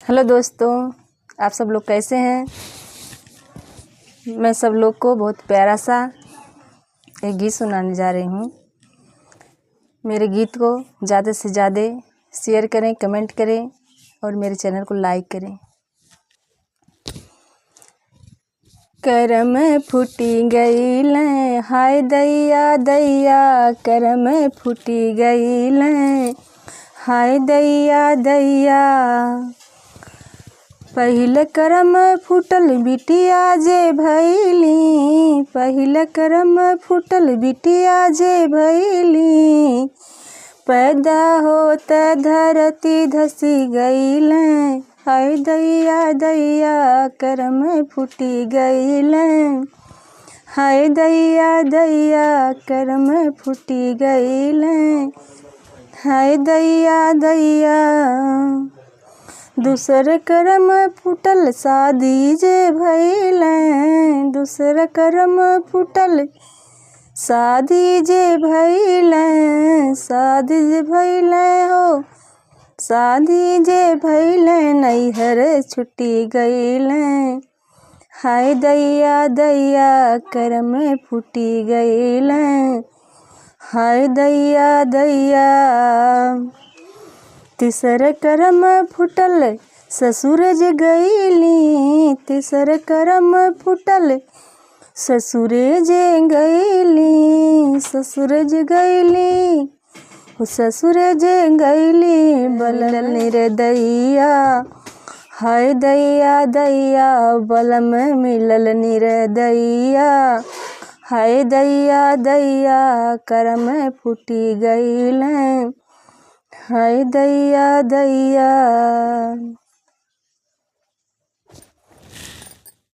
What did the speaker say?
Hello दोस्तों, आप सब लोग कैसे हैं। मैं सब लोग को बहुत प्यारा सा एक गीत सुनाने जा रही हूँ। मेरे गीत को ज़्यादा से ज़्यादा शेयर करें, कमेंट करें और मेरे चैनल को लाइक करें। करम फूटी गईलें हाय दैया दैया, करम फूटी गईलें हाय दैया दैया। पहिल करम फूटल बिटिया जे भैली, पहिल करम फूटल बिटिया जे भैली। पैदा होत धरती धसी गईलें हाय दैया दैया, करम फूटी गईलें हाय दैया दैया, करम फूटी गईलें हाय दैया दैया। दूसर करम फूटल शादी जे भइलें, दूसर करम फूटल शादी जे भइलें, शादी जे भइलें हो शादी जे भइलें। नैहर छुट्टी गईलें हाय दैया दैया, करम फूटी गईलें हाय दैया दैया। तीसर करम फूटल ससुर जे गईली, तीसर करम फूटल ससुर जे गईली, ससुर जे गईली ससुर जे गईली। बलल निर्दैया हाय दैया दैया, बलम मिलल निर्दैया हाय दैया दैया, करम फूटी गईलें हाय दैया दैया।